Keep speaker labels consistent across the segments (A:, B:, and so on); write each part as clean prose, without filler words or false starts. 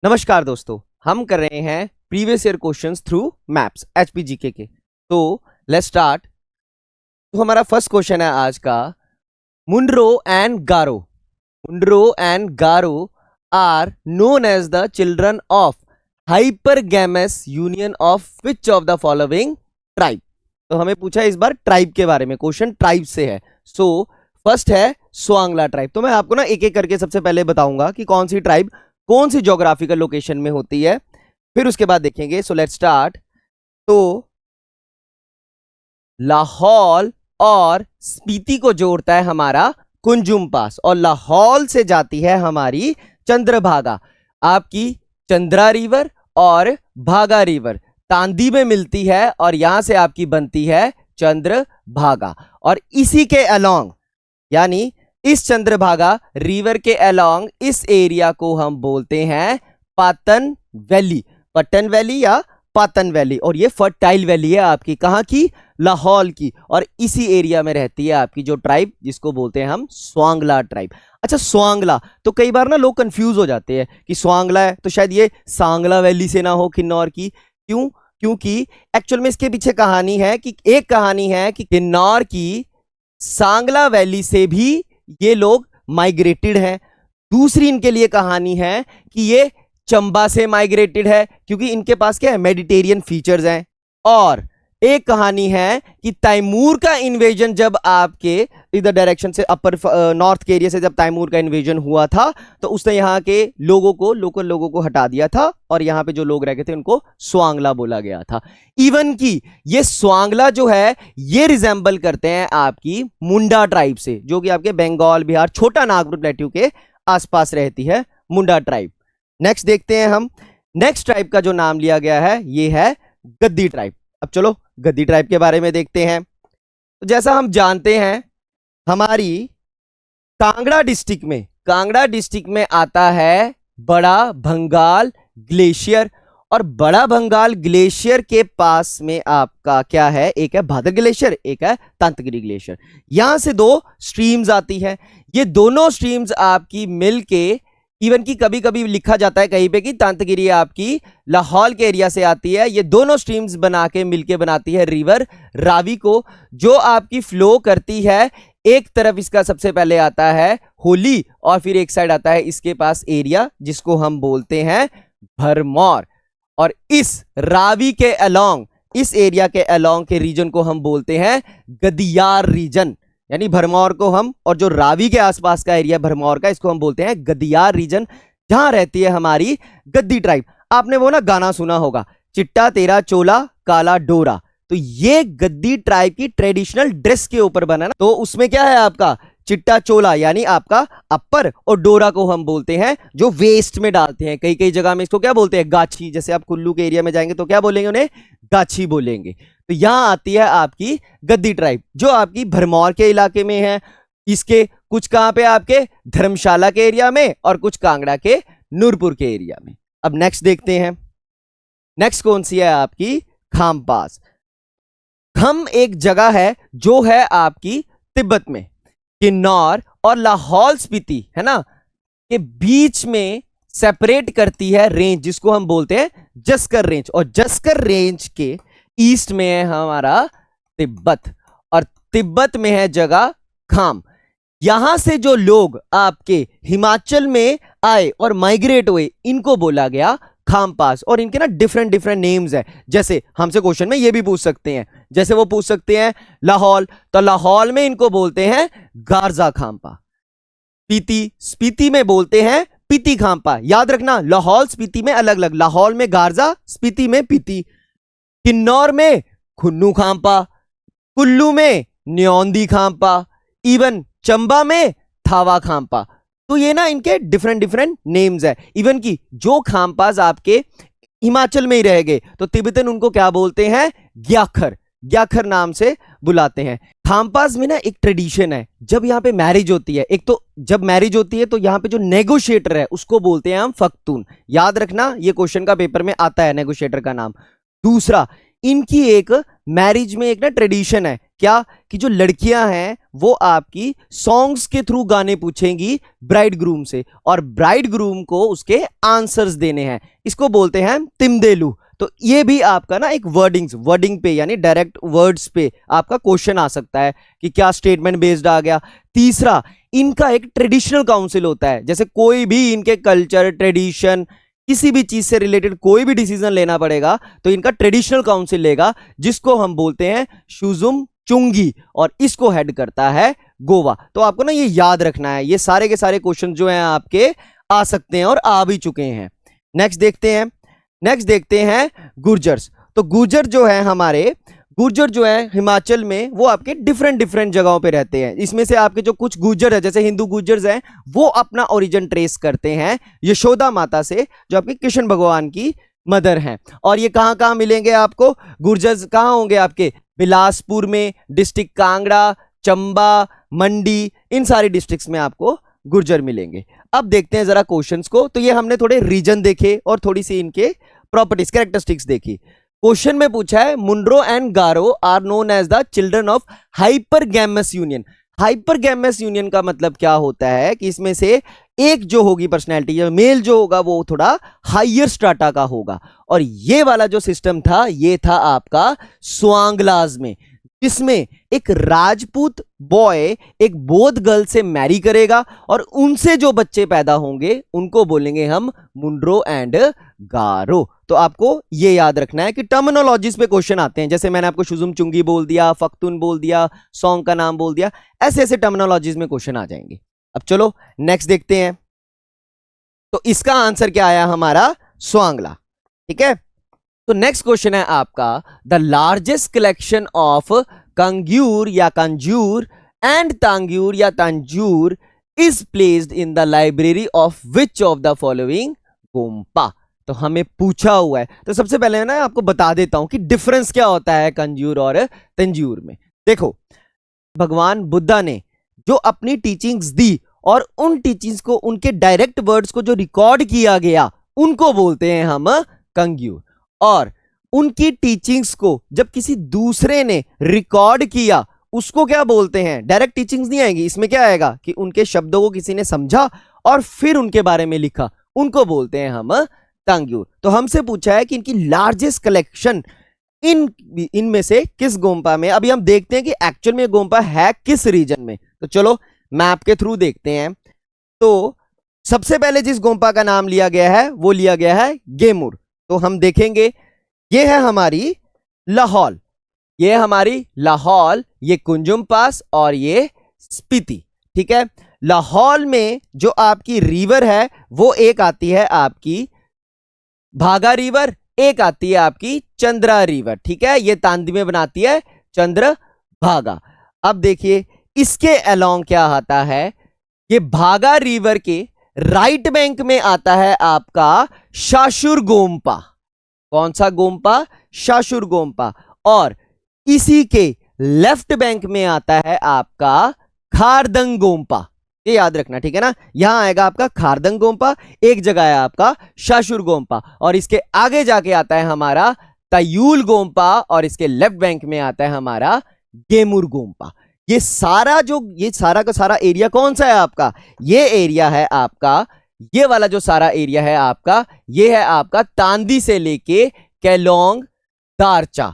A: नमस्कार दोस्तों, हम कर रहे हैं previous year questions through maps HPGK के। तो लेट्स स्टार्ट। तो हमारा फर्स्ट क्वेश्चन है आज का, Mundro and Garo are known as the children of hypergamous union of which of the following tribe. तो हमें पूछा इस बार ट्राइब के बारे में, क्वेश्चन ट्राइब से है। सो फर्स्ट है स्वांगला ट्राइब। तो मैं आपको ना एक एक करके सबसे पहले बताऊंगा कि कौन सी ट्राइब कौन सी ज्योग्राफिकल लोकेशन में होती है, फिर उसके बाद देखेंगे। So let's start. तो लाहौल और स्पीति को जोड़ता है हमारा कुंजुम पास, और लाहौल से जाती है हमारी चंद्रभागा। आपकी चंद्रा रिवर और भागा रिवर तांदी में मिलती है और यहां से आपकी बनती है चंद्रभागा। और इसी के अलोंग, यानी इस चंद्रभागा रिवर के अलोंग इस एरिया को हम बोलते हैं पातन वैली, पटन वैली या पातन वैली। और ये फर्टाइल वैली है आपकी, कहां की? लाहौल की। और इसी एरिया में रहती है आपकी जो ट्राइब, जिसको बोलते हैं हम स्वांगला ट्राइब। अच्छा, स्वांगला, तो कई बार ना लोग कंफ्यूज हो जाते हैं कि स्वांगला है तो शायद ये सांगला वैली से ना हो, किन्नौर की। क्यों? क्योंकि एक्चुअल में इसके पीछे कहानी है कि एक कहानी है कि किन्नौर की सांगला वैली से भी ये लोग माइग्रेटेड हैं। दूसरी इनके लिए कहानी है कि ये चंबा से माइग्रेटेड है, क्योंकि इनके पास क्या है, मेडिटेरियन फीचर्स हैं। और एक कहानी है कि तैमूर का इन्वेजन जब आपके इधर डायरेक्शन से अपर नॉर्थ के एरिया से जब तैमूर का इन्वेजन हुआ था तो उसने यहाँ के लोगों को, लोकल लोगों को हटा दिया था, और यहाँ पे जो लोग रह गए थे उनको स्वांगला बोला गया था। इवन की ये स्वांगला जो है ये रिजेंबल करते हैं आपकी मुंडा ट्राइब से, जो कि आपके बंगाल, बिहार, छोटा नागपुर प्लेट्यू के आसपास रहती है मुंडा ट्राइब। नेक्स्ट देखते हैं हम। नेक्स्ट ट्राइब का जो नाम लिया गया है ये है गद्दी ट्राइब। अब चलो गद्दी ट्राइब के बारे में देखते हैं। तो जैसा हम जानते हैं, हमारी कांगड़ा डिस्ट्रिक्ट में आता है बड़ा भंगाल ग्लेशियर, और बड़ा भंगाल ग्लेशियर के पास में आपका क्या है, एक है भादर ग्लेशियर, एक है तंतगिरी ग्लेशियर। यहां से दो स्ट्रीम्स आती है। ये दोनों स्ट्रीम्स आपकी मिलके, इवन की कभी कभी लिखा जाता है कहीं पे कि तंतगिरी आपकी लाहौल के एरिया से आती है। ये दोनों स्ट्रीम्स बना के मिलके बनाती है रिवर रावी को, जो आपकी फ्लो करती है। एक तरफ इसका सबसे पहले आता है होली, और फिर एक साइड आता है इसके पास एरिया जिसको हम बोलते हैं भरमौर। और इस रावी के अलोंग, इस एरिया के अलोंग के रीजन को हम बोलते हैं गदियार रीजन, यानी भरमौर को हम, और जो रावी के आसपास का एरिया भरमौर का, इसको हम बोलते हैं गदियार रीजन, जहां रहती है हमारी गद्दी ट्राइब। आपने वो ना गाना सुना होगा, चिट्टा तेरा चोला काला डोरा। तो ये गद्दी ट्राइब की ट्रेडिशनल ड्रेस के ऊपर बना ना, तो उसमें क्या है आपका चिट्टा चोला, यानी आपका अपर, और डोरा को हम बोलते हैं जो वेस्ट में डालते हैं। कई कई जगह में इसको क्या बोलते हैं, गाछी। जैसे आप कुल्लू के एरिया में जाएंगे तो क्या बोलेंगे, उन्हें गाछी बोलेंगे। तो यहां आती है आपकी गद्दी ट्राइब, जो आपकी भरमौर के इलाके में है। इसके कुछ कहां पे, आपके धर्मशाला के एरिया में, और कुछ कांगड़ा के नूरपुर के एरिया में। अब नेक्स्ट देखते हैं। नेक्स्ट कौन सी है आपकी, खामपास। खम एक जगह है जो है आपकी तिब्बत में, किन्नौर और लाहौल स्पीति है ना के बीच में सेपरेट करती है रेंज, जिसको हम बोलते हैं जस्कर रेंज। और जस्कर रेंज के ईस्ट में है हमारा तिब्बत, और तिब्बत में है जगह खाम। यहां से जो लोग आपके हिमाचल में आए और माइग्रेट हुए, इनको बोला गया खाम पास। और इनके ना डिफरेंट डिफरेंट नेम्स है। जैसे हमसे क्वेश्चन में ये भी पूछ सकते हैं, जैसे वो पूछ सकते हैं लाहौल, तो लाहौल में इनको बोलते हैं गारजा खांपा। स्पीति में बोलते हैं पीती खांपा। याद रखना, लाहौल स्पीति में अलग अलग, लाहौल में गारजा, स्पीति में पीती। किन्नौर में खुन्नू खांपा, कुल्लू में न्योंदी खांपा, इवन चंबा में थावा खांपा। तो ये ना इनके डिफरेंट डिफरेंट नेम्स है। इवन की जो खांपास आपके हिमाचल में ही रह गए तो तिब्बतन उनको क्या बोलते हैं, ग्याखर नाम से बुलाते हैं। खामपास में ना एक ट्रेडिशन है, जब यहाँ पे मैरिज होती है, एक तो जब मैरिज होती है तो यहाँ पे जो नेगोशिएटर है उसको बोलते हैं हम फख्तून। याद रखना, ये क्वेश्चन का पेपर में आता है नेगोशिएटर का नाम। दूसरा, इनकी एक मैरिज में एक ना ट्रेडिशन है क्या कि जो लड़कियां हैं वो आपकी सॉन्ग्स के थ्रू गाने पूछेंगी ब्राइड ग्रूम से और ब्राइड ग्रूम को उसके आंसर्स देने हैं, इसको बोलते हैं तिमदेलू। तो ये भी आपका ना एक वर्डिंग पे यानी डायरेक्ट वर्ड्स पे आपका क्वेश्चन आ सकता है कि क्या स्टेटमेंट बेस्ड आ गया। तीसरा, इनका एक ट्रेडिशनल काउंसिल होता है, जैसे कोई भी इनके कल्चर ट्रेडिशन किसी भी चीज से रिलेटेड कोई भी डिसीजन लेना पड़ेगा तो इनका ट्रेडिशनल काउंसिल लेगा, जिसको हम बोलते हैं शुजुम चुंगी, और इसको हेड करता है गोवा। तो आपको ना ये याद रखना है, ये सारे के सारे क्वेश्चन जो हैं आपके आ सकते हैं और आ भी चुके हैं। नेक्स्ट देखते हैं गुर्जर्स। तो गुर्जर जो है हमारे, गुर्जर जो है हिमाचल में वो आपके डिफरेंट जगहों पे रहते हैं। इसमें से आपके जो कुछ गुर्जर है जैसे हिंदू गुर्जर्स हैं वो अपना ओरिजिन ट्रेस करते हैं यशोदा माता से, जो आपके कृष्ण भगवान की मदर हैं। और ये कहां कहां मिलेंगे आपको गुर्जर्स, कहां होंगे आपके बिलासपुर में, डिस्ट्रिक्ट कांगड़ा, चंबा, मंडी, इन सारी डिस्ट्रिक्ट्स में आपको गुर्जर मिलेंगे। अब देखते हैं जरा क्वेश्चंस को। तो ये हमने थोड़े रीजन देखे और थोड़ी सी इनके प्रॉपर्टीज कैरेक्टरिस्टिक्स देखी। क्वेश्चन में पूछा है Mundro and Garo are known as the children of hypergamous union. Hypergamous union का मतलब क्या होता है कि इसमें से एक जो होगी पर्सनैलिटी, मेल जो होगा वो थोड़ा हायर स्ट्राटा का होगा। और ये वाला जो सिस्टम था ये था आपका स्वांगलाज में, इसमें एक राजपूत बॉय एक बौद्ध गर्ल से मैरी करेगा और उनसे जो बच्चे पैदा होंगे उनको बोलेंगे हम मुंड्रो एंड गारो। तो आपको ये याद रखना है कि टर्मिनोलॉजीज पे क्वेश्चन आते हैं, जैसे मैंने आपको शुजुम चुंगी बोल दिया, फख्तुन बोल दिया, सॉन्ग का नाम बोल दिया, ऐसे ऐसे टर्मिनोलॉजीज में क्वेश्चन आ जाएंगे। अब चलो नेक्स्ट देखते हैं। तो इसका आंसर क्या आया हमारा स्वांगला, ठीक है। तो नेक्स्ट क्वेश्चन है आपका the largest collection of Kangyur या कंजूर एंड तांग्यूर या Tanjur is placed in the library of which of the following gompa. तो हमें पूछा हुआ है, तो सबसे पहले ना आपको बता देता हूं कि डिफरेंस क्या होता है कंजूर और तंजूर में। देखो, भगवान बुद्धा ने जो अपनी टीचिंग्स दी और उन टीचिंग्स को, उनके डायरेक्ट वर्ड्स को जो रिकॉर्ड किया गया उनको बोलते हैं हम कंग्यूर। और उनकी टीचिंग्स को जब किसी दूसरे ने रिकॉर्ड किया उसको क्या बोलते हैं, डायरेक्ट टीचिंग्स नहीं आएंगी, इसमें क्या आएगा कि उनके शब्दों को किसी ने समझा और फिर उनके बारे में लिखा, उनको बोलते हैं हम तांग्यूर। तो हमसे पूछा है कि इनकी लार्जेस्ट कलेक्शन इनमें से किस गोम्पा में। अभी हम देखते हैं कि एक्चुअल में गोम्पा है किस रीजन में। तो चलो मैप के थ्रू देखते हैं। तो सबसे पहले जिस गोम्पा का नाम लिया गया है वो लिया गया है गेमुर। तो हम देखेंगे ये है हमारी लाहौल, ये हमारी लाहौल, ये कुंजुम पास और ये स्पीति, ठीक है। लाहौल में जो आपकी रिवर है वो एक आती है आपकी भागा रिवर, एक आती है आपकी चंद्रा रिवर, ठीक है। ये तांदी में बनाती है चंद्र भागा। अब देखिए इसके अलोंग क्या आता है, ये भागा रिवर के राइट बैंक में आता है आपका शाशुर गोम्पा। कौन सा गोम्पा, शाशुर गोम्पा। और इसी के लेफ्ट बैंक में आता है आपका खारदंग गोम्पा, ये याद रखना, ठीक है ना। यहां आएगा आपका खारदंग गोम्पा, एक जगह है आपका शाशुर गोम्पा, और इसके आगे जाके आता है हमारा तयूल गोम्पा, और इसके लेफ्ट बैंक में आता है हमारा गेमुर गोम्पा। ये सारा का सारा एरिया कौन सा है आपका, ये एरिया है आपका, ये वाला जो सारा एरिया है आपका, ये है आपका तांदी से लेके केलोंग दारचा।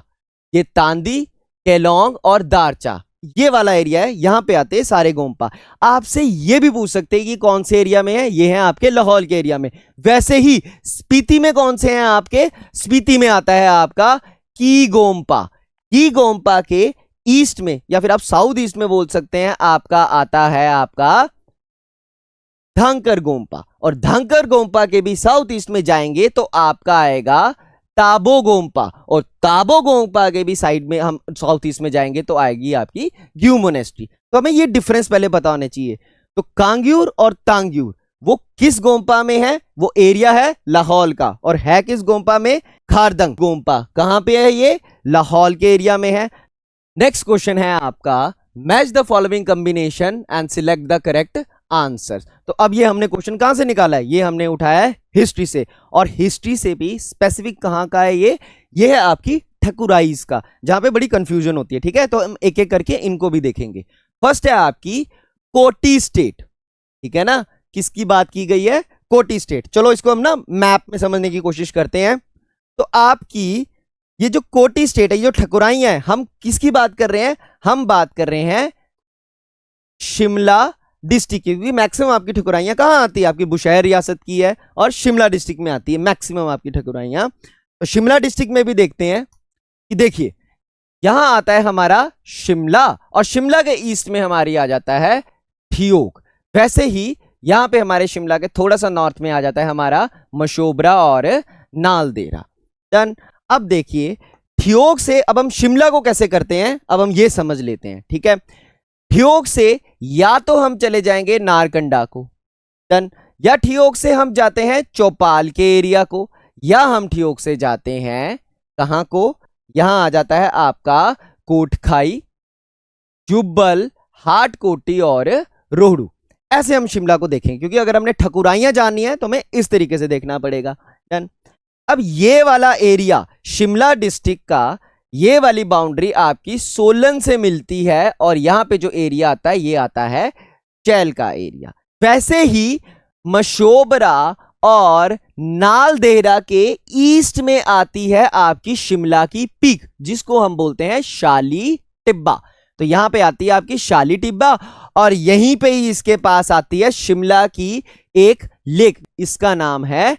A: ये तांदी, केलोंग और दारचा ये वाला एरिया है, यहां पे आते हैं सारे गोम्पा। आपसे ये भी पूछ सकते हैं कि कौन से एरिया में है, ये है आपके लाहौल के एरिया में। वैसे ही स्पीति में कौन से हैं आपके, स्पीति में आता है आपका की गोम्पा। की गोम्पा के ईस्ट में या फिर आप साउथ ईस्ट में बोल सकते हैं, आपका आता है आपका धंकर गोम्पा, और धंकर गोम्पा के भी साउथ ईस्ट में जाएंगे तो आपका आएगा ताबो गोम्पा, और ताबो गोम्पा के भी साइड में हम साउथ ईस्ट में जाएंगे तो आएगी आपकी ग्यू मोनेस्ट्री। तो हमें ये डिफरेंस पहले पता होने चाहिए। तो कांग्यूर और तांग्यूर वो किस गोम्पा में है, वो एरिया है लाहौल का, और है किस गोम्पा में, खारदंग गोम्पा। कहां पे है ये, लाहौल के एरिया में है। नेक्स्ट क्वेश्चन है आपका match the following combination and select the correct answer. तो अब ये हमने क्वेश्चन कहां से निकाला है, ये हमने उठाया है हिस्ट्री से, और हिस्ट्री से भी स्पेसिफिक कहां का है ये है आपकी ठकुराइज का, जहां पे बड़ी कंफ्यूजन होती है। ठीक है, तो हम एक एक करके इनको भी देखेंगे। फर्स्ट है आपकी कोटी स्टेट। ठीक है ना, किसकी बात की गई है? कोटी स्टेट। चलो इसको हम ना मैप में समझने की कोशिश करते हैं। तो आपकी ये जो कोटी स्टेट है, ये जो ठकुराई है, हम किसकी बात कर रहे हैं? हम बात कर रहे हैं शिमला डिस्ट्रिक्ट की, क्योंकि मैक्सिमम आपकी ठकुराइयां कहां आती है? आपकी बुशहर रियासत की है और शिमला डिस्ट्रिक्ट में आती है मैक्सिमम आपकी ठकुराइयां। तो शिमला डिस्ट्रिक्ट में भी देखते हैं कि देखिए यहां आता है हमारा शिमला, और शिमला के ईस्ट में हमारी आ जाता है ठियोग। वैसे ही यहां पे हमारे शिमला के थोड़ा सा नॉर्थ में आ जाता है हमारा मशोबरा और नालदेहरा। डन। अब देखिए ठियोग से अब हम शिमला को कैसे करते हैं, अब हम ये समझ लेते हैं। ठीक है, ठियोग से या तो हम चले जाएंगे नारकंडा को, डन, या ठियोग से हम जाते हैं चौपाल के एरिया को, या हम ठियोग से जाते हैं कहां को? यहां आ जाता है आपका कोटखाई, जुब्बल, हाटकोटी और रोहड़ू। ऐसे हम शिमला को देखेंगे, क्योंकि अगर हमने ठकुराइयां जाननी है तो हमें इस तरीके से देखना पड़ेगा। डन। अब ये वाला एरिया शिमला डिस्ट्रिक्ट का, ये वाली बाउंड्री आपकी सोलन से मिलती है, और यहां पे जो एरिया आता है ये आता है चैल का एरिया। वैसे ही मशोबरा और नालदेहरा के ईस्ट में आती है आपकी शिमला की पीक, जिसको हम बोलते हैं शाली टिब्बा। तो यहां पे आती है आपकी शाली टिब्बा, और यहीं पे ही इसके पास आती है शिमला की एक लेक, इसका नाम है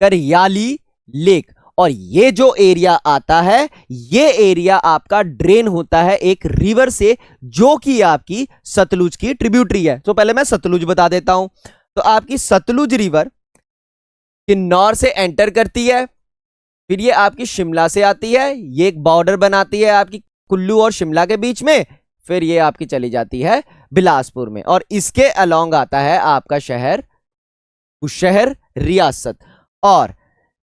A: करयाली लेक। और ये जो एरिया आता है, ये एरिया आपका ड्रेन होता है एक रिवर से, जो कि आपकी सतलुज की ट्रिब्यूटरी है। तो पहले मैं सतलुज बता देता हूं। तो आपकी सतलुज रिवर किन्नौर से एंटर करती है, फिर ये आपकी शिमला से आती है, ये एक बॉर्डर बनाती है आपकी कुल्लू और शिमला के बीच में, फिर ये आपकी चली जाती है बिलासपुर में, और इसके अलोंग आता है आपका शहर बुशहर रियासत। और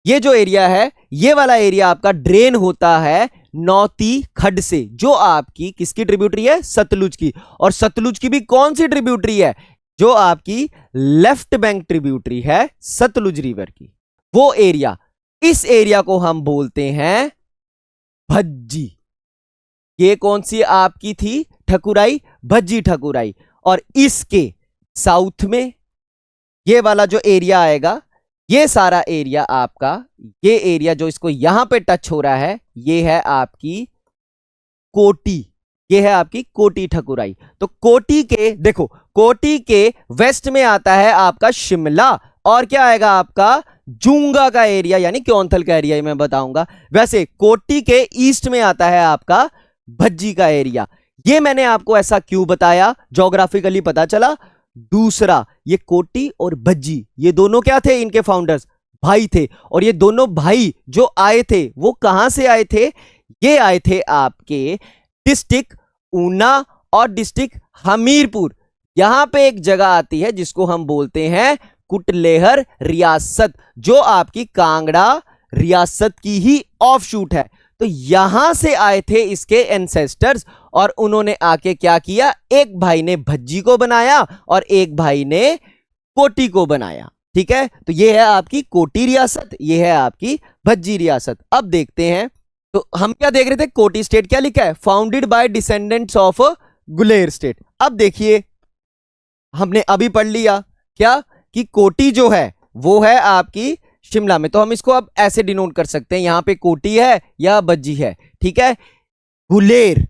A: ये जो एरिया है, ये वाला एरिया आपका ड्रेन होता है नौती खड्ड से, जो आपकी किसकी ट्रिब्यूटरी है? सतलुज की। और सतलुज की भी कौन सी ट्रिब्यूटरी है? जो आपकी लेफ्ट बैंक ट्रिब्यूटरी है सतलुज रिवर की, वो एरिया। इस एरिया को हम बोलते हैं भज्जी। ये कौन सी आपकी थी ठकुराई? भज्जी ठकुराई। और इसके साउथ में ये वाला जो एरिया आएगा, ये सारा एरिया आपका, ये एरिया जो इसको यहां पे टच हो रहा है, ये है आपकी कोटी, ये है आपकी कोटी ठकुराई। तो कोटी के देखो, कोटी के वेस्ट में आता है आपका शिमला, और क्या आएगा आपका जूंगा का एरिया, यानी क्योंथल का एरिया, मैं बताऊंगा। वैसे कोटी के ईस्ट में आता है आपका भज्जी का एरिया। ये मैंने आपको ऐसा क्यों बताया? ज्योग्राफिकली पता चला। दूसरा, ये कोटी और भज्जी, ये दोनों क्या थे? इनके फाउंडर्स भाई थे। और ये दोनों भाई जो आए थे, वो कहां से आए थे? ये आए थे आपके डिस्ट्रिक्ट ऊना और डिस्ट्रिक्ट हमीरपुर। यहां पे एक जगह आती है जिसको हम बोलते हैं कुटलेहर रियासत, जो आपकी कांगड़ा रियासत की ही ऑफशूट है। तो यहां से आए थे इसके एंसेस्टर्स, और उन्होंने आके क्या किया? एक भाई ने भज्जी को बनाया और एक भाई ने कोटी को बनाया। ठीक है, तो ये है आपकी कोटी रियासत, ये है आपकी भज्जी रियासत। अब देखते हैं, तो हम क्या देख रहे थे? कोटी स्टेट क्या लिखा है? Founded by descendants of Guler state. अब देखिए, हमने अभी पढ़ लिया क्या कि कोटी जो है वो है आपकी शिमला में, तो हम इसको अब ऐसे डिनोट कर सकते हैं, यहां पे कोटी है या भज्जी है। ठीक है, गुलेर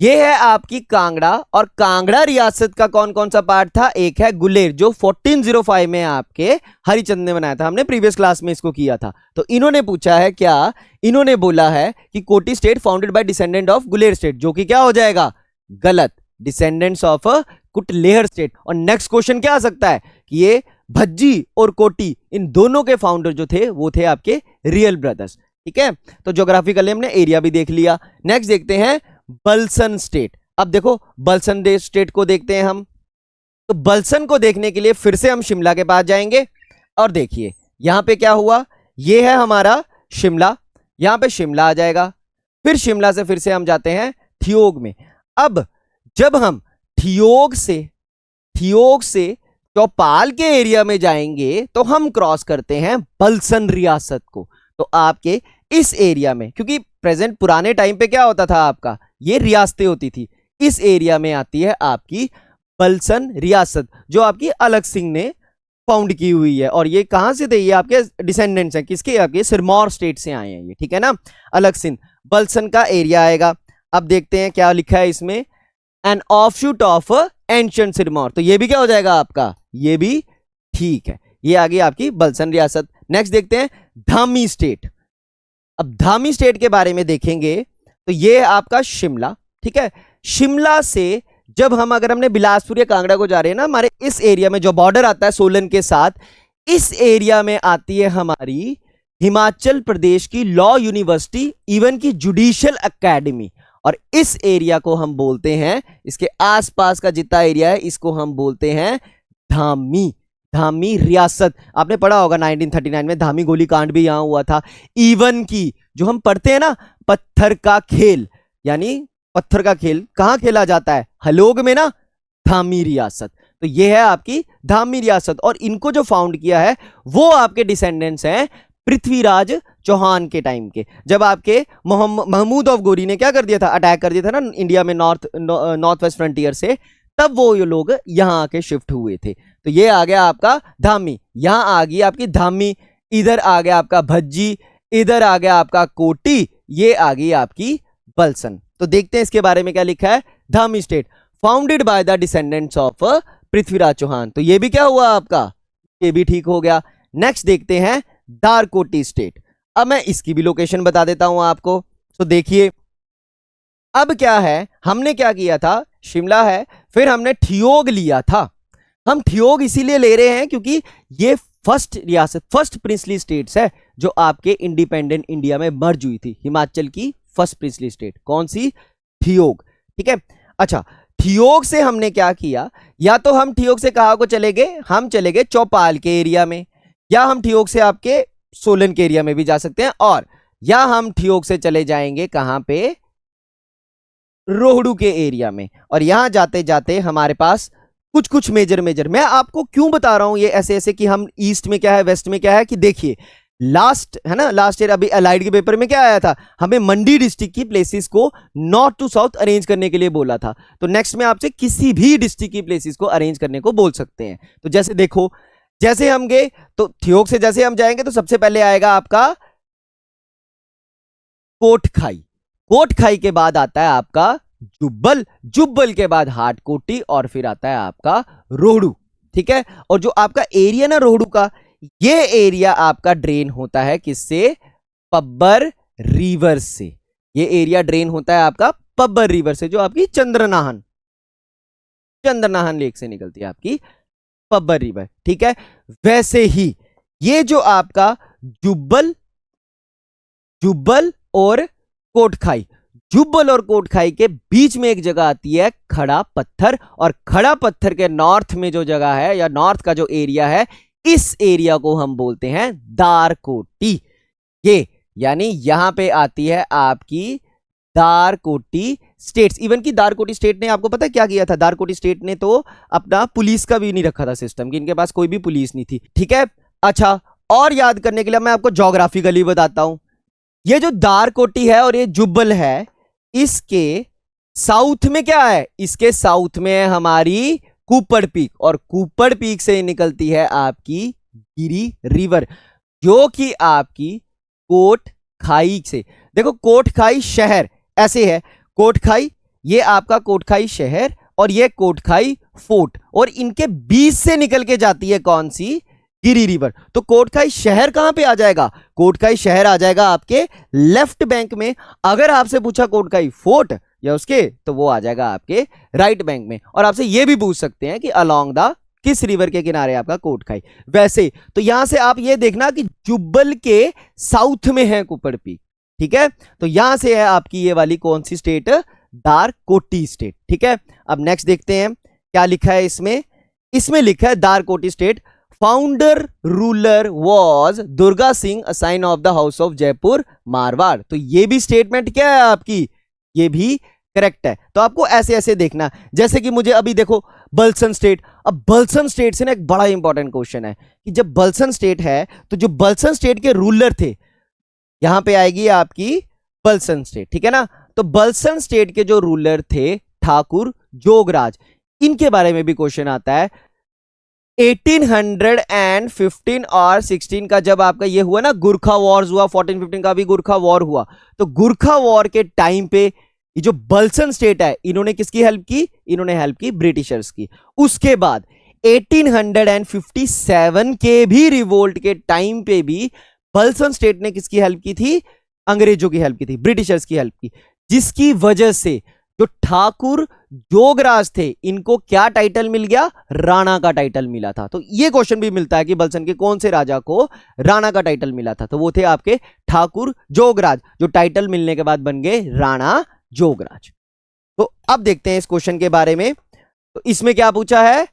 A: ये है आपकी कांगड़ा, और कांगड़ा रियासत का कौन कौन सा पार्ट था? एक है गुलेर, जो 1405 में आपके हरिचंद ने बनाया था, हमने प्रीवियस क्लास में इसको किया था। तो इन्होंने पूछा है क्या? इन्होंने बोला है कि कोटी state founded bye descendant of Guler state, जो कि क्या हो जाएगा? गलत, डिसेंडेंट्स ऑफ कुटलेहर स्टेट। और नेक्स्ट क्वेश्चन क्या आ सकता है कि ये भज्जी और कोटी, इन दोनों के फाउंडर जो थे वो थे आपके रियल ब्रदर्स। ठीक है, तो ज्योग्राफिकली हमने एरिया भी देख लिया। नेक्स्ट देखते हैं बलसन स्टेट। अब देखो बलसन स्टेट को देखते हैं हम। तो बलसन को देखने के लिए फिर से हम शिमला के पास जाएंगे, और देखिए यहां पे क्या हुआ? ये है हमारा शिमला, यहां पे शिमला आ जाएगा, फिर शिमला से फिर से हम जाते हैं ठियोग में। अब जब हम ठियोग से चौपाल के एरिया में जाएंगे, तो हम क्रॉस करते हैं बलसन रियासत को। तो आपके इस एरिया में, क्योंकि प्रेजेंट पुराने टाइम पे क्या होता था आपका, ये रियासतें होती थी, इस एरिया में आती है आपकी बलसन रियासत, जो आपकी अलग सिंह ने फाउंड की हुई है। और ये कहां से थे, ये आपके डिसेंडेंट्स हैं, किसके, आपके सिरमौर स्टेट से आए हैं ये, ठीक है ना। अलग सिंह बलसन का एरिया आएगा। अब देखते हैं क्या लिखा है इसमें, an offshoot of ancient Sirmaur, तो ये भी क्या हो जाएगा आपका, ये भी ठीक है, ये आ गई आपकी बलसन रियासत। नेक्स्ट देखते हैं धामी स्टेट। अब धामी स्टेट के बारे में देखेंगे तो ये आपका शिमला, ठीक है। शिमला से जब हम, अगर हमने बिलासपुर या कांगड़ा को जा रहे हैं ना, हमारे इस एरिया में जो बॉर्डर आता है सोलन के साथ, इस एरिया में आती है हमारी हिमाचल प्रदेश की लॉ यूनिवर्सिटी, इवन की जुडिशियल एकेडमी, और इस एरिया को हम बोलते हैं, इसके आसपास का जितना एरिया है इसको हम बोलते हैं धामी, धामी रियासत। आपने पढ़ा होगा 1939 में धामी गोलीकांड भी यहां हुआ था। इवन की जो हम पढ़ते हैं ना, पत्थर का खेल, यानी पत्थर का खेल कहां खेला जाता है, हलोग में ना, धामी रियासत। तो ये है आपकी धामी रियासत, और इनको जो फाउंड किया है वो आपके डिसेंडेंट्स हैं पृथ्वीराज चौहान के टाइम के, जब आपके महमूद ऑफ गोरी ने क्या कर दिया था, अटैक कर दिया था ना इंडिया में नॉर्थ वेस्ट फ्रंटियर से, तब वो ये लोग यहां आके शिफ्ट हुए थे। तो ये आ गया आपका धामी, यहां आ गई आपकी धामी, इधर आ गया आपका भज्जी, इधर आ गया आपका कोटी, ये आ गई आपकी बलसन। तो देखते हैं इसके बारे में क्या लिखा है, Dhami state founded by the descendants of Prithviraj Chauhan, तो ये भी क्या हुआ आपका, ये भी ठीक हो गया। नेक्स्ट देखते हैं दारकोटी स्टेट। अब मैं इसकी भी लोकेशन बता देता हूं आपको। तो देखिए अब क्या है, हमने क्या किया था, शिमला है, फिर हमने ठियोग लिया था। हम ठियोग इसीलिए ले रहे हैं क्योंकि ये फर्स्ट रियासत, फर्स्ट प्रिंसली स्टेट्स है जो आपके इंडिपेंडेंट इंडिया में मर्ज हुई थी। हिमाचल की फर्स्ट प्रिंसली स्टेट कौन सी, ठियोग, ठीक है। अच्छा, ठियोग से हमने क्या किया, या तो हम ठियोग से कहां को चले गए, हम चले गए चौपाल के एरिया में, या हम ठियोग से आपके सोलन के एरिया में भी जा सकते हैं, और या हम ठियोग से चले जाएंगे कहां पे, रोहड़ू के एरिया में। और यहां जाते जाते हमारे पास कुछ कुछ मेजर मैं आपको क्यों बता रहा हूं ये ऐसे ऐसे कि हम ईस्ट में क्या है, वेस्ट में क्या है, कि देखिए लास्ट है ना, लास्ट ईयर अभी अलाइड के पेपर में क्या आया था, हमें मंडी डिस्ट्रिक्ट की प्लेसेस को नॉर्थ टू साउथ अरेंज करने के लिए बोला था। तो नेक्स्ट में आपसे किसी भी डिस्ट्रिक्ट की प्लेसेस को अरेंज करने को बोल सकते हैं। तो जैसे देखो, जैसे हम गए तो ठियोग से जैसे हम जाएंगे तो सबसे पहले आएगा आपका कोटखाई, कोटखाई के बाद आता है आपका जुब्बल, जुब्बल के बाद हाटकोटी, और फिर आता है आपका रोहड़ू, ठीक है। और जो आपका एरिया ना रोहड़ू का, ये एरिया आपका ड्रेन होता है किससे, पब्बर रिवर से। ये एरिया ड्रेन होता है आपका पब्बर रिवर से, जो आपकी चंद्रनाहन लेक से निकलती है आपकी पब्बर रिवर, ठीक है। वैसे ही ये जो आपका जुब्बल और कोटखाई, जुब्बल और कोटखाई के बीच में एक जगह आती है खड़ा पत्थर, और खड़ा पत्थर के नॉर्थ में जो जगह है, या नॉर्थ का जो एरिया है, इस एरिया को हम बोलते हैं दारकोटी। ये यानी यहां पे आती है आपकी दारकोटी स्टेट्स। इवन की दारकोटी स्टेट ने, आपको पता है क्या किया था, दारकोटी स्टेट ने तो अपना पुलिस का भी नहीं रखा था सिस्टम, कि इनके पास कोई भी पुलिस नहीं थी, ठीक है। अच्छा, और याद करने के लिए मैं आपको ज्योग्राफिकली बताता हूं, ये जो दारकोटी है और ये जुब्बल है, इसके साउथ में क्या है, इसके साउथ में है हमारी कुप्पड़ पीक, और कुप्पड़ पीक से निकलती है आपकी गिरी रिवर, जो कि आपकी कोटखाई से, देखो कोटखाई शहर ऐसे है, कोटखाई, ये आपका कोटखाई शहर और ये कोटखाई फोर्ट, और इनके बीच से निकल के जाती है कौन सी, गिरी रिवर। तो कोटखाई शहर कहां पे आ जाएगा, कोटखाई शहर आ जाएगा आपके लेफ्ट बैंक में। अगर आपसे पूछा कोटखाई फोर्ट या उसके, तो वो आ जाएगा आपके राइट बैंक में। और आपसे ये भी पूछ सकते हैं कि अलोंग द किस रिवर के किनारे आपका कोटखाई। वैसे तो यहां से आप ये देखना कि जुब्बल के साउथ में है कुप्पड़ पीक, ठीक है। तो यहां से है आपकी ये वाली कौन सी स्टेट, दारकोटी स्टेट, ठीक है। अब नेक्स्ट देखते हैं क्या लिखा है इसमें, इसमें लिखा है Darkoti state founder ruler was Durga Singh, a scion of the house of Jaipur Marwar. तो ये भी स्टेटमेंट क्या है आपकी, ये भी करेक्ट है। तो आपको ऐसे ऐसे देखना, जैसे कि मुझे अभी देखो बलसन स्टेट, अब बलसन स्टेट से ना एक बड़ा इंपॉर्टेंट क्वेश्चन है कि जब बलसन स्टेट है तो जो बलसन स्टेट के रूलर थे यहां पे आएगी आपकी बलसन स्टेट, ठीक है ना। तो बलसन स्टेट के जो रूलर थे ठाकुर जोगराज, इनके बारे में भी क्वेश्चन आता है। 1815 और 16 का जब आपका ये हुआ ना, गुरखा वॉर्स हुआ, 1415 का भी गुरखा वॉर हुआ, तो गुरखा वॉर के टाइम पे ये जो बलसन स्टेट है, इन्होंने किसकी हेल्प की? इन्होंने हेल्प की ब्रिटिशर्स की। उसके बाद 1857 के भी रिवोल्ट के टाइम पे भी बलसन स्टेट ने किसकी हेल्प की थी? अंग्रेजों की हेल्प की थी, ब्रिटिशर्स की हेल्प की, जिसकी वजह से जो ठाकुर जोगराज थे, इनको क्या टाइटल मिल गया? राणा का टाइटल मिला था। तो ये क्वेश्चन भी मिलता है कि बलसन के कौन से राजा को राणा का टाइटल मिला था? तो वो थे आपके ठाकुर जोगराज, जो टाइटल मिलने के बाद बन गए राणा जोगराज। तो अब देखते हैं इस क्वेश्चन के बारे में। तो इसमें क्या पूछा है?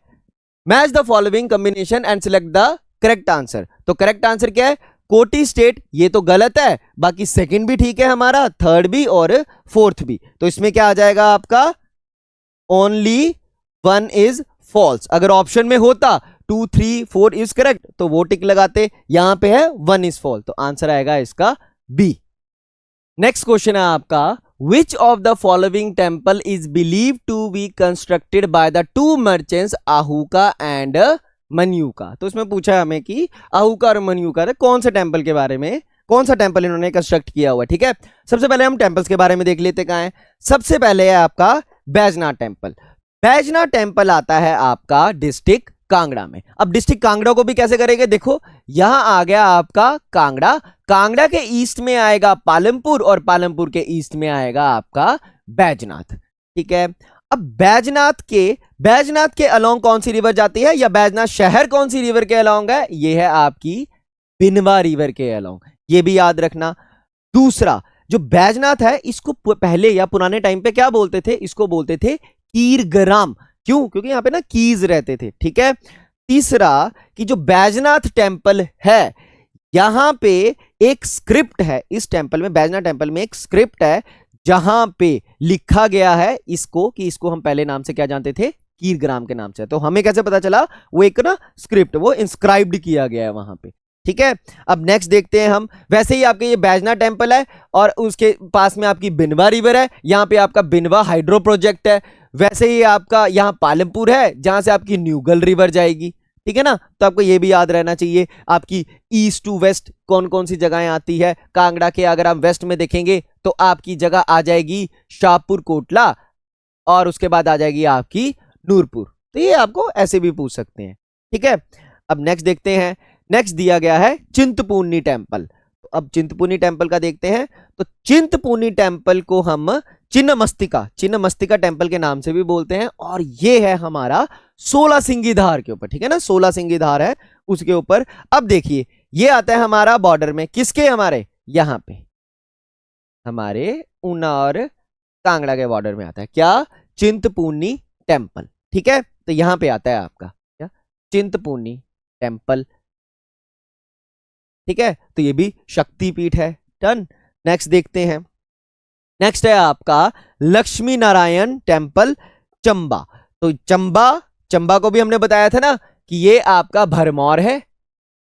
A: Match the following combination and select the correct answer. तो करेक्ट आंसर क्या है? कोटी स्टेट, ये तो गलत है, बाकी सेकंड भी ठीक है हमारा, थर्ड भी और फोर्थ भी। तो इसमें क्या आ जाएगा आपका? Only one is false. अगर ऑप्शन में होता 2, 3, 4 इज करेक्ट, तो वो टिक लगाते, यहां पे है 1 इज फॉल्स, तो आंसर आएगा इसका बी। नेक्स्ट क्वेश्चन है आपका, which of the following temple is believe to be constructed by the two merchants Ahuka and Manyuka. तो इसमें पूछा है हमें कि आहूका और मन्यूका कौन से टेम्पल के बारे में, कौन सा टेम्पल इन्होंने कंस्ट्रक्ट किया हुआ है, ठीक है। सबसे पहले हम टेम्पल्स के बारे में देख लेते कहां है। सबसे पहले है आपका बैजनाथ टेम्पल। बैजनाथ टेम्पल आता है आपका डिस्ट्रिक्ट कांगड़ा में। अब डिस्ट्रिक्ट कांगड़ा को भी कैसे करेंगे? देखो, यहां आ गया आपका कांगड़ा, कांगड़ा के ईस्ट में आएगा पालमपुर और पालमपुर के ईस्ट में आएगा आपका बैजनाथ, ठीक है। अब बैजनाथ के अलोंग कौन सी रिवर जाती है, या बैजनाथ शहर कौन सी रिवर के अलोंग है? ये है आपकी बिनवा रिवर के अलोंग, ये भी याद रखना। दूसरा, जो बैजनाथ है, इसको पहले या पुराने टाइम पे क्या बोलते थे? इसको बोलते थे कीरग्राम। क्यों? क्योंकि यहां पे ना कीज रहते थे, ठीक है। तीसरा, कि जो बैजनाथ टेम्पल है, यहां पे एक स्क्रिप्ट है, इस टेम्पल में, बैजनाथ टेम्पल में एक स्क्रिप्ट है, जहां पे लिखा गया है इसको, कि इसको हम पहले नाम से क्या जानते थे? कीरग्राम के नाम से। तो हमें कैसे पता चला? वो एक ना स्क्रिप्ट, वो इंस्क्राइब्ड किया गया है वहां पे, ठीक है। अब नेक्स्ट देखते हैं हम। वैसे ही आपके ये बैजनाथ टेम्पल है और उसके पास में आपकी बिनवा रिवर है, यहां पे आपका बिनवा हाइड्रो प्रोजेक्ट है। वैसे ही आपका यहां पालमपुर है, जहां से आपकी न्यूगल रिवर जाएगी, ठीक है ना। तो आपको ये भी याद रहना चाहिए। आपकी ईस्ट टू वेस्ट कौन कौन सी जगहें आती है कांगड़ा के? अगर हम वेस्ट में देखेंगे तो आपकी जगह आ जाएगी शाहपुर कोटला, और उसके बाद आ जाएगी आपकी नूरपुर। तो ये आपको ऐसे भी पूछ सकते हैं, ठीक है। अब नेक्स्ट देखते हैं। नेक्स्ट दिया गया है चिंतपूर्णी टेम्पल। तो अब चिंतपूर्णी टेम्पल का देखते हैं। तो चिंतपूर्णी टेम्पल को हम चिन्नमस्तिका टेम्पल के नाम से भी बोलते हैं, और ये है हमारा 16 सिंगी धार के ऊपर, ठीक है ना। 16 सिंगी धार है उसके ऊपर। अब देखिए, ये आता है हमारा बॉर्डर में, किसके? हमारे यहां पे, हमारे ऊना और कांगड़ा के बॉर्डर में आता है क्या? चिंतपूर्णी टेम्पल, ठीक है। तो यहां पे आता है आपका क्या? चिंतपूर्णी टेम्पल, ठीक है। तो ये भी शक्तिपीठ है। डन। नेक्स्ट देखते हैं। नेक्स्ट है आपका लक्ष्मी नारायण टेम्पल चंबा। तो चंबा को भी हमने बताया था ना कि ये आपका भरमौर है,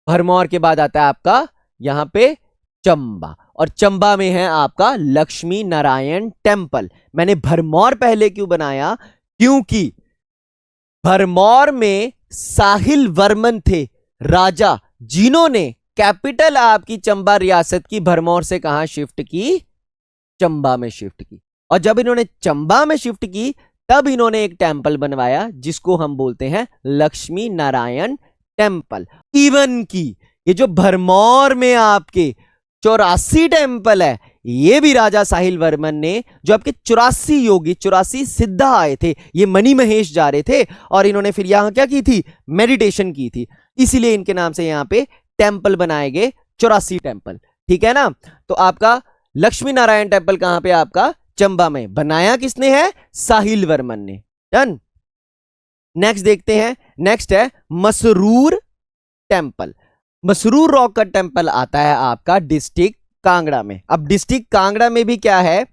A: भरमौर के बाद आता है आपका यहां पे चंबा, और चंबा में है आपका लक्ष्मी नारायण टेम्पल। मैंने भरमौर पहले क्यों बनाया? क्योंकि भरमौर में साहिल वर्मन थे राजा, जिन्होंने कैपिटल आपकी चंबा रियासत की भरमौर से कहां शिफ्ट की? चंबा में शिफ्ट की। और जब इन्होंने चंबा में शिफ्ट की, तब इन्होंने एक टेम्पल बनवाया जिसको हम बोलते हैं लक्ष्मी नारायण टेम्पल। इवन की ये जो भरमौर में आपके 84 टेम्पल है, ये भी राजा साहिल वर्मन ने, जो आपके 84 योगी, 84 सिद्धा आए थे, ये मणि महेश जा रहे थे, और इन्होंने फिर यहां क्या की थी? मेडिटेशन की थी। इसीलिए इनके नाम से यहां पे टेम्पल बनाए गए, 84 टेम्पल, ठीक है ना। तो आपका लक्ष्मी नारायण टेम्पल कहां पे? आपका चंबा में। बनाया किसने है? साहिल वर्मन ने। डन। नेक्स्ट देखते हैं। नेक्स्ट है मसरूर टेम्पल। मसरूर रॉक का टेम्पल आता है आपका डिस्ट्रिक्ट कांगड़ा में। अब डिस्ट्रिक्ट कांगड़ा में भी क्या है?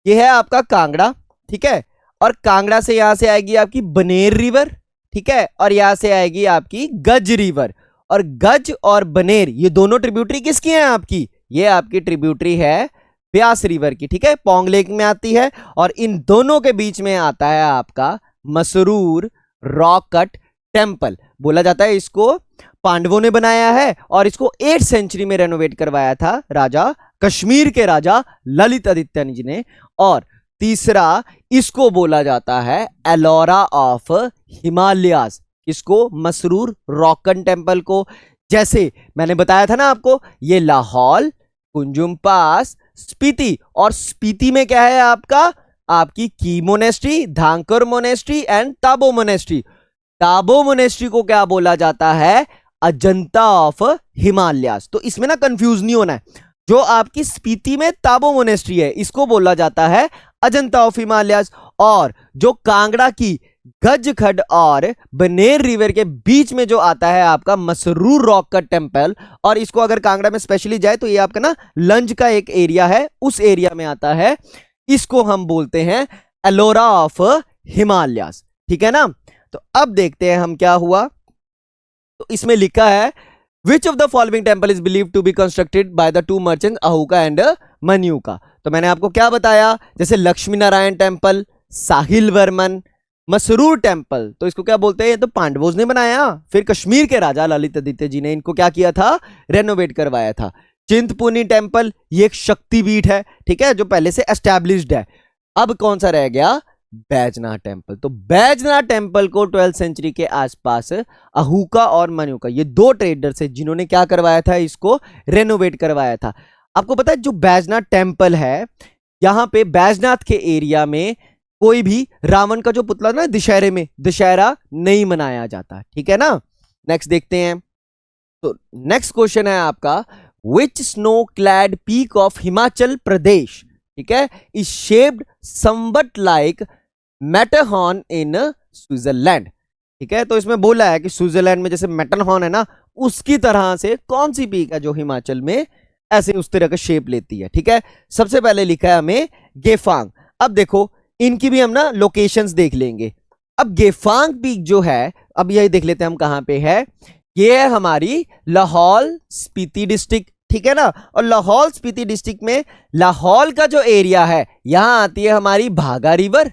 A: ये है आपका कांगड़ा, ठीक है। और कांगड़ा से यहां से आएगी आपकी बनेर रिवर, ठीक है, और यहां से आएगी आपकी गज रिवर। और गज और बनेर ये दोनों ट्रिब्यूटरी किसकी हैं? आपकी ये आपकी ट्रिब्यूटरी है ब्यास रिवर की, ठीक है, पोंग लेक में आती है। और इन दोनों के बीच में आता है आपका मसरूर रॉक कट टेम्पल। बोला जाता है इसको पांडवों ने बनाया है और इसको 8th सेंचुरी में रेनोवेट करवाया था राजा कश्मीर के राजा ललित आदित्य जी ने। और तीसरा इसको बोला जाता है एलोरा ऑफ हिमालयाज, इसको मसरूर रॉकन टेम्पल को। जैसे मैंने बताया था ना आपको, ये लाहौल, कुंजुम पास, स्पीति, और स्पीति में क्या है आपकी की monastery, Dhankar monastery and Tabo monastery. Tabo monastery को क्या बोला जाता है? अजंता ऑफ हिमालयास। तो इसमें ना कंफ्यूज नहीं होना है, जो आपकी स्पीति में ताबो मोनेस्ट्री है इसको बोला जाता है अजंता ऑफ हिमालयास। और जो कांगड़ा की गजखड और बनेर रिवर के बीच में जो आता है आपका मसरूर रॉक का टेम्पल, और इसको अगर कांगड़ा में स्पेशली जाए तो ये आपका ना लंज का एक एरिया है, उस एरिया में आता है, इसको हम बोलते हैं एलोरा ऑफ हिमालयास, ठीक है ना। तो अब देखते हैं हम क्या हुआ। तो इसमें लिखा है which of the following temple is believe to be constructed by the two merchants Ahuka and Manyuka. तो मैंने आपको क्या बताया, जैसे लक्ष्मी नारायण टेम्पल, साहिल वर्मन, मसरूर टेम्पल, तो इसको क्या बोलते हैं? ये तो पांडवों ने बनाया, फिर कश्मीर के राजा ललित आदित्य जी ने इनको क्या किया था? रेनोवेट करवाया था। चिंतपूर्णी टेम्पल, ये एक शक्तिपीठ है, ठीक है, जो पहले से एस्टैब्लिश्ड है। अब कौन सा रह गया? बैजनाथ टेम्पल। तो बैजनाथ टेम्पल को 12th सेंचुरी के आसपास अहूका और मन्यूका, ये दो ट्रेडर्स है जिन्होंने क्या करवाया था? इसको रेनोवेट करवाया था। आपको पता है जो बैजनाथ टेम्पल है, यहां पे बैजनाथ के एरिया में कोई भी रावण का जो पुतला ना दशहरे में, दशहरा नहीं मनाया जाता, ठीक है ना। नेक्स्ट देखते हैं। तो नेक्स्ट क्वेश्चन है आपका, which snow clad peak of Himachal Pradesh, ठीक है, is shaped somewhat like Matterhorn in Switzerland, ठीक है। तो इसमें बोला है कि स्विट्जरलैंड में जैसे मैटरहॉर्न है ना, उसकी तरह से कौन सी पीक है जो हिमाचल में ऐसे उस तरह का शेप लेती है, ठीक है। सबसे पहले लिखा है हमें गेफांग। अब देखो इनकी भी हम ना लोकेशंस देख लेंगे। अब गेफांग पीक जो है, अब यही देख लेते हैं हम कहां पे है। ये है हमारी लाहौल स्पीति डिस्ट्रिक्ट, ठीक है ना। और लाहौल स्पीति डिस्ट्रिक्ट में लाहौल का जो एरिया है, यहां आती है हमारी भागा रिवर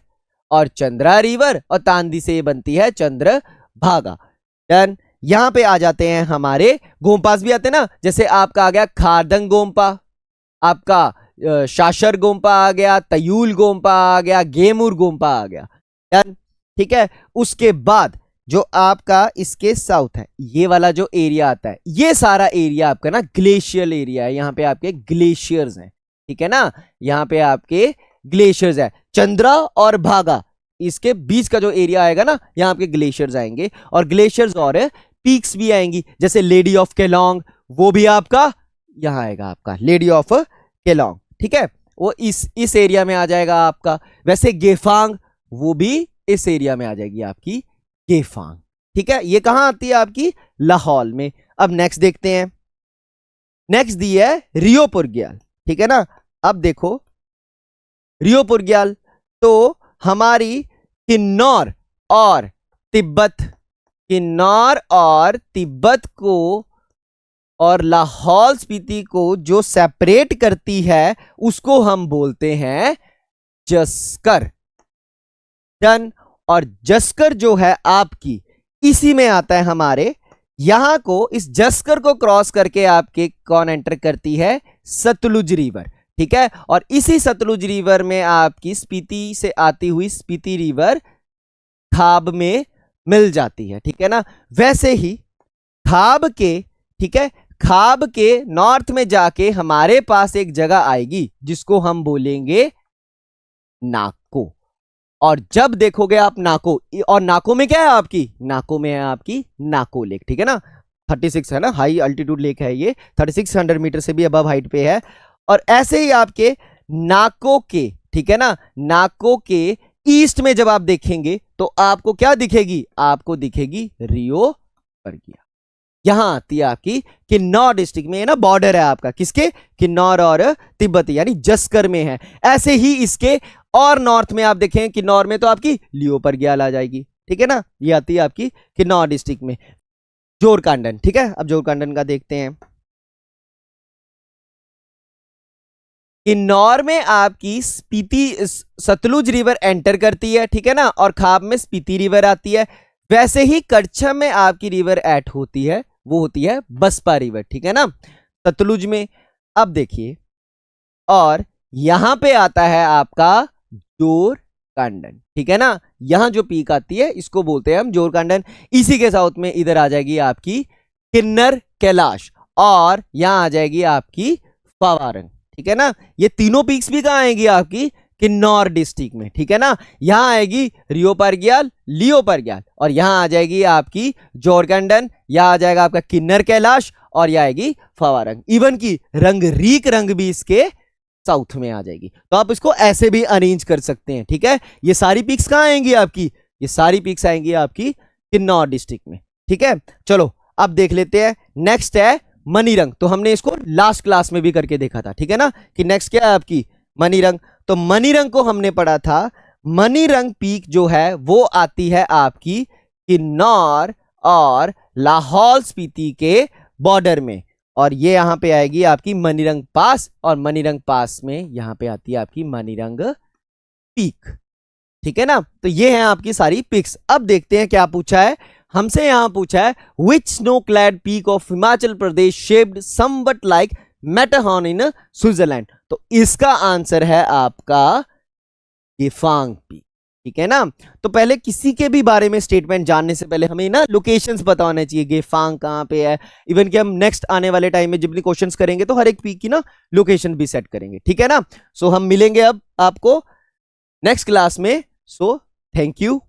A: और चंद्रा रिवर, और तांदी से बनती है चंद्र भागा। डन। यहां पे आ जाते हैं हमारे गोमपास भी आते हैं ना, जैसे आपका आ गया खारदंग गोम्पा, आपका शाशर गोम्पा आ गया, तयूल गोम्पा आ गया, गेमुर गोम्पा आ गया। डन, ठीक है। उसके बाद जो आपका इसके साउथ है, ये वाला जो एरिया आता है, ये सारा एरिया आपका ना ग्लेशियल एरिया है, यहाँ पे आपके ग्लेशियर्स हैं, ठीक है ना, यहाँ पे आपके ग्लेशियर्स है। चंद्रा और भागा, इसके बीच का जो एरिया आएगा ना, यहाँ आपके ग्लेशियर्स आएंगे, और ग्लेशियर्स और पीक्स भी आएंगी, जैसे लेडी ऑफ केलोंग, वो भी आपका यहाँ आएगा, आपका लेडी ऑफ केलोंग, ठीक है, वो इस एरिया में आ जाएगा आपका। वैसे गेफांग, वो भी इस एरिया में आ जाएगी आपकी गेफांग, ठीक है। ये कहां आती है? आपकी लाहौल में। अब नेक्स्ट देखते हैं। नेक्स्ट दी है रियो पुरग्याल, ठीक है ना। अब देखो रियो पुरग्याल, तो हमारी किन्नौर और तिब्बत, किन्नौर और तिब्बत को और लाहौल स्पीति को जो सेपरेट करती है, उसको हम बोलते हैं जस्कर। डन। और जस्कर जो है आपकी, इसी में आता है हमारे, यहां को इस जस्कर को क्रॉस करके आपके कौन एंटर करती है? सतलुज रिवर, ठीक है। और इसी सतलुज रिवर में आपकी स्पीति से आती हुई स्पीति रिवर खाब में मिल जाती है, ठीक है ना। वैसे ही खाब के, ठीक है, खाब के नॉर्थ में जाके हमारे पास एक जगह आएगी जिसको हम बोलेंगे नाको। और जब देखोगे आप नाको, और नाको में क्या है आपकी? नाको में है आपकी नाको लेक, ठीक है ना। 36 है ना, हाई अल्टीट्यूड लेक है ये, 3600 मीटर से भी अबव हाइट पे है। और ऐसे ही आपके नाको के, ठीक है ना, नाको के ईस्ट में जब आप देखेंगे तो आपको क्या दिखेगी? आपको दिखेगी रियो पुरग्याल। यहां आती है आपकी किन्नौर डिस्ट्रिक्ट में, ना बॉर्डर है आपका किसके? किन्नौर और तिब्बत, यानी जस्कर में है। ऐसे ही इसके और नॉर्थ में आप देखें, किन्नौर में तो आपकी लियो पुरग्याल आ जाएगी, ठीक है ना। ये आती है आपकी किन्नौर डिस्ट्रिक्ट में। जोरकांडन, ठीक है। अब जोरकांडन का देखते हैं। किन्नौर में आपकी स्पीति सतलुज रिवर एंटर करती है, ठीक है ना, और खाब में स्पीति रिवर आती है। वैसे ही कच्छम में आपकी रिवर ऐड होती है, वो होती है बसपा रिवर, ठीक है ना, सतलुज में। अब देखिए, और यहां पे आता है आपका जोरकांडन, ठीक है ना, यहां जो पीक आती है इसको बोलते हैं हम जोरकांडन। इसी के साउथ में इधर आ जाएगी आपकी किन्नर कैलाश, और यहां आ जाएगी आपकी फावारंग, ठीक है ना। ये तीनों पीक्स भी कहां आएगी आपकी किन्नौर डिस्ट्रिक्ट में, ठीक है ना। यहां आएगी रियो परग्याल, लियो परग्याल, और यहां आ जाएगी आपकी जोरकंडन, यहां आ जाएगा आपका किन्नर कैलाश, और यहां आएगी फावारंग। इवन की रंगरीक रंग भी इसके साउथ में आ जाएगी। तो आप इसको ऐसे भी अरेंज कर सकते हैं, ठीक है। ये सारी पिक्स कहां आएंगी आपकी, ये सारी पिक्स आएंगी आपकी किन्नौर डिस्ट्रिक्ट में, ठीक है। चलो अब देख लेते हैं, नेक्स्ट है मनीरंग। तो हमने इसको लास्ट क्लास में भी करके देखा था, ठीक है ना, कि नेक्स्ट क्या है आपकी मनीरंग। तो मनीरंग को हमने पढ़ा था, मनीरंग पीक जो है वो आती है आपकी किन्नौर और लाहौल स्पीति के बॉर्डर में, और ये यहां पे आएगी आपकी मनीरंग पास, और मनीरंग पास में यहां पे आती है आपकी मनीरंग पीक, ठीक है ना। तो ये है आपकी सारी पिक्स। अब देखते हैं क्या पूछा है हमसे। यहां पूछा है which snow clad peak of Himachal Pradesh shaped somewhat like Matterhorn in Switzerland. तो इसका आंसर है आपका गेफांग पीक, ठीक है ना। तो पहले किसी के भी बारे में स्टेटमेंट जानने से पहले हमें ना लोकेशंस पता होने चाहिए, गेफांग कहां पे है। इवन कि हम नेक्स्ट आने वाले टाइम में जब भी क्वेश्चंस करेंगे तो हर एक पीक की ना लोकेशन भी सेट करेंगे, ठीक है ना। सो हम मिलेंगे अब आपको नेक्स्ट क्लास में। So thank you.